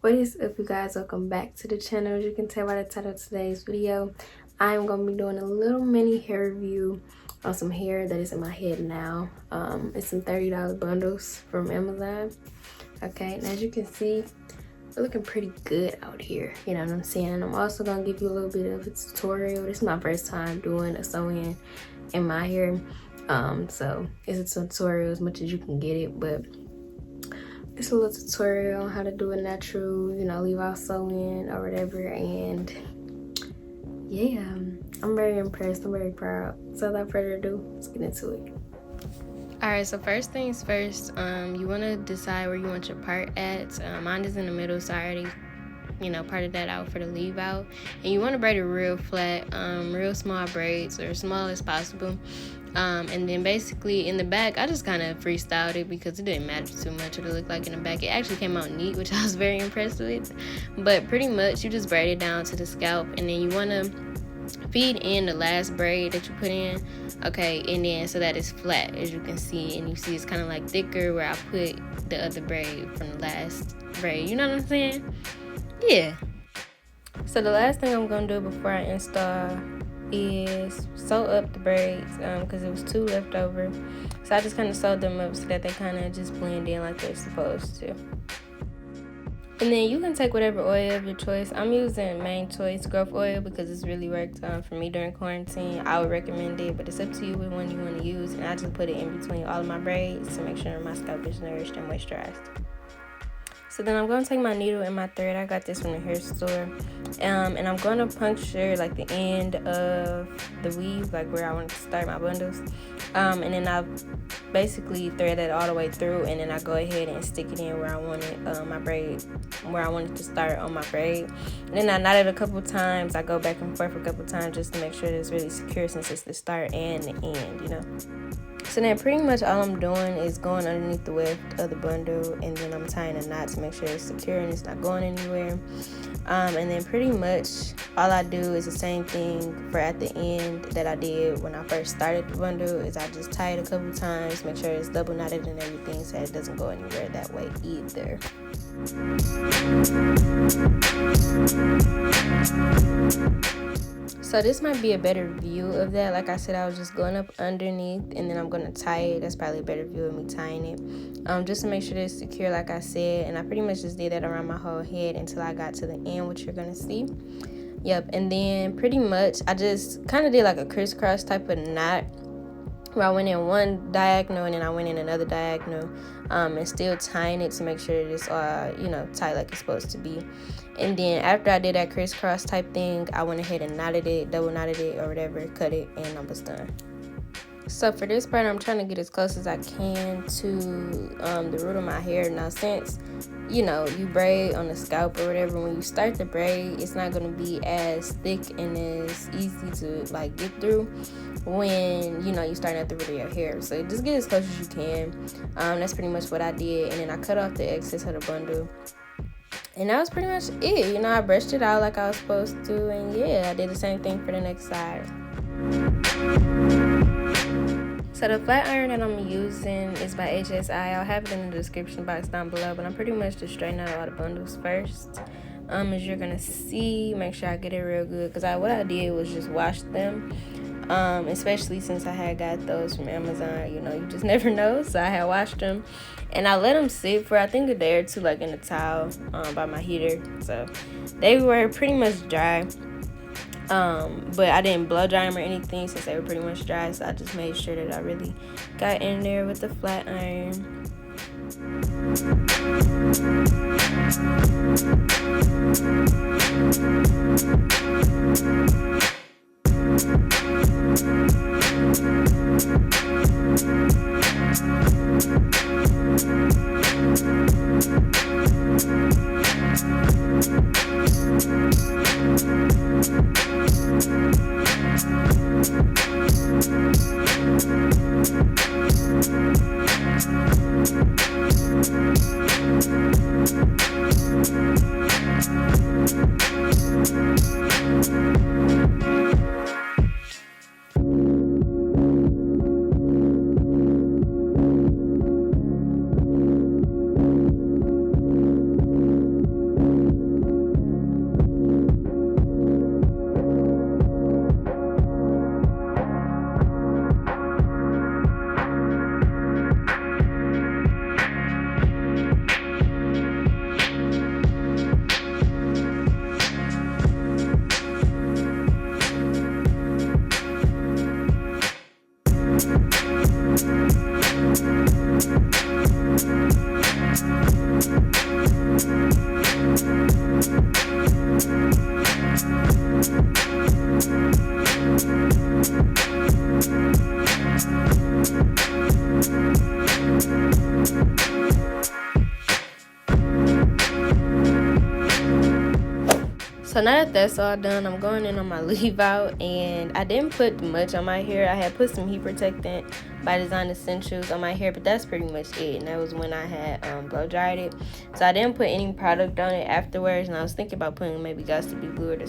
What is up, you guys? Welcome back to the channel. As you can tell by the title of today's video, I'm going to be doing a little mini hair review on some hair that is in my head now. It's some $30 bundles from Amazon. Okay, and as you can see, we're looking pretty good out here. You know what I'm saying? I'm also going to give you a little bit of a tutorial. This is my first time doing a sew-in in my hair. So it's a tutorial as much as you can get it, but it's a little tutorial on how to do a natural, you know, leave out sew-in or whatever. And yeah, I'm very impressed. I'm very proud. So without further ado, let's get into it. Alright, so first things first, you want to decide where you want your part at. Mine is in the middle, so I already, you know, parted that out for the leave out. And you want to braid it real flat, real small braids, or as small as possible. And then basically in the back, I just kind of freestyled it because it didn't matter too much what it looked like in the back. It actually came out neat, which I was very impressed with. But pretty much you just braid it down to the scalp, and then you want to feed in the last braid that you put in, okay, and then so that it's flat, as you can see, and you see it's kind of like thicker where I put the other braid from the last braid. You know what I'm saying? Yeah. So the last thing I'm gonna do before I install is sew up the braids because it was two left over, so I just kind of sewed them up so that they kind of just blend in like they're supposed to. And then you can take whatever oil of your choice. I'm using Main Choice Growth Oil because it's really worked for me during quarantine. I would recommend it, but it's up to you which one you want to use. And I just put it in between all of my braids to make sure my scalp is nourished and moisturized. So then I'm going to take my needle and my thread. I got this from the hair store. And I'm going to puncture like the end of the weave, like where I want to start my bundles. And then I basically thread that all the way through, and then I go ahead and stick it in where I wanted my braid, where I wanted to start on my braid. And then I knot it a couple times. I go back and forth a couple times just to make sure that it's really secure, since it's the start and the end, you know. So then pretty much all I'm doing is going underneath the weft of the bundle, and then I'm tying a knot to make sure it's secure and it's not going anywhere. And then pretty much all I do is the same thing for at the end that I did when I first started the bundle, is I just tie it a couple times, make sure it's double knotted and everything, so it doesn't go anywhere that way either. So this might be a better view of that. Like I said, I was just going up underneath, and then I'm going to tie it. That's probably a better view of me tying it, just to make sure that it's secure, like I said. And I pretty much just did that around my whole head until I got to the end, which you're going to see. Yep, and then pretty much I just kind of did like a crisscross type of knot, where I went in one diagonal and then I went in another diagonal, and still tying it to make sure that it's you know, tight like it's supposed to be. And then after I did that crisscross type thing, I went ahead and knotted it, double knotted it or whatever, cut it, and I was done. So for this part, I'm trying to get as close as I can to the root of my hair. Now, since, you know, you braid on the scalp or whatever, when you start the braid, it's not going to be as thick and as easy to like get through when, you know, you start at the root of your hair. So just get as close as you can. That's pretty much what I did. And then I cut off the excess of the bundle. And that was pretty much it. You know, I brushed it out like I was supposed to. And yeah, I did the same thing for the next side. So the flat iron that I'm using is by HSI. I'll have it in the description box down below. But I'm pretty much just straightening out all the bundles first. As you're going to see, make sure I get it real good. Because what I did was just wash them. Especially since I had got those from Amazon, you know, you just never know. So I had washed them, and I let them sit for I think a day or two, like in a towel by my heater. So they were pretty much dry, but I didn't blow dry them or anything since they were pretty much dry. So I just made sure that I really got in there with the flat iron. So now that that's all done, I'm going in on my leave out, and I didn't put much on my hair. I had put some heat protectant by Design Essentials on my hair, but that's pretty much it. And that was when I had blow dried it. So I didn't put any product on it afterwards, and I was thinking about putting maybe Got to Be Blue or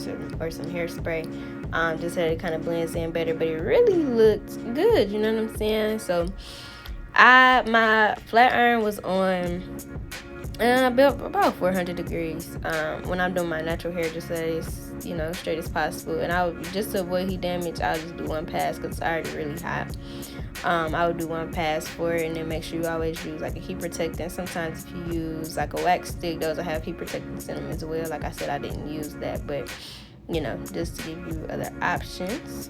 some hairspray, just so it kind of blends in better. But it really looked good, you know what I'm saying? So my flat iron was on about 400 degrees when I'm doing my natural hair, just so it's, you know, straight as possible. And I would, just to avoid heat damage, I'll just do one pass because it's already really hot. I would do one pass for it, and then make sure you always use like a heat protectant. Sometimes if you use like a wax stick, those will have heat protectants in them as well. Like I said, I didn't use that, but you know, just to give you other options.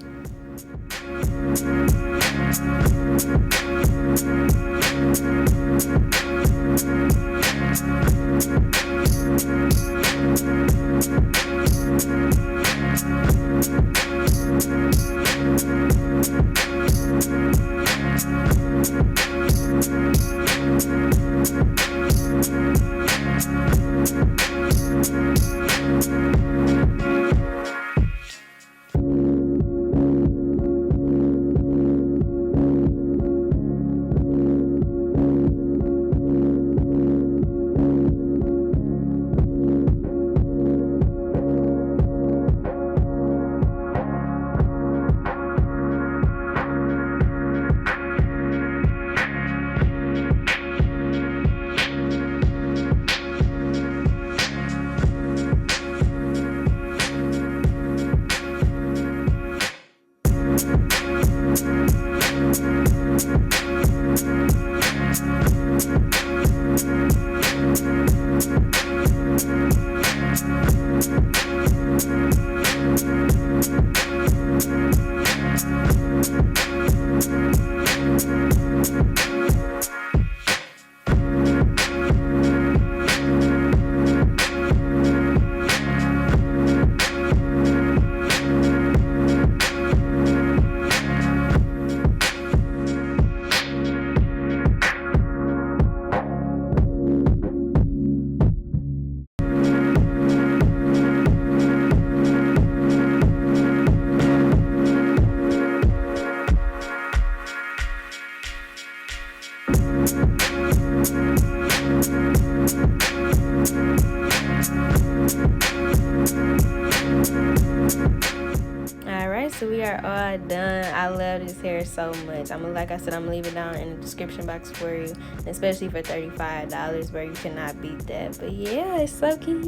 So we are all done. I love this hair so much. Like I said, I'm gonna leave it down in the description box for you, especially for $35, where you cannot beat that. But yeah, it's so cute.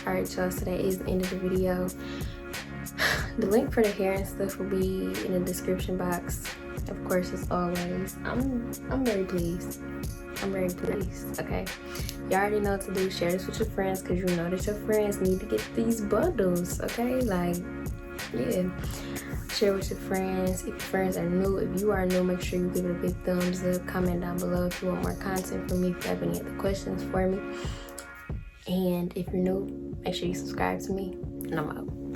Alright, y'all, so that is the end of the video. The link for the hair and stuff will be in the description box, of course, as always. I'm very pleased. I'm very pleased. Okay, you already know what to do. Share this with your friends, because you know that your friends need to get these bundles. Okay, like, yeah, share with your friends. If your friends are new, if you are new, make sure you give it a big thumbs up. Comment down below if you want more content from me, if you have any other questions for me. And if you're new, make sure you subscribe to me, and I'm out.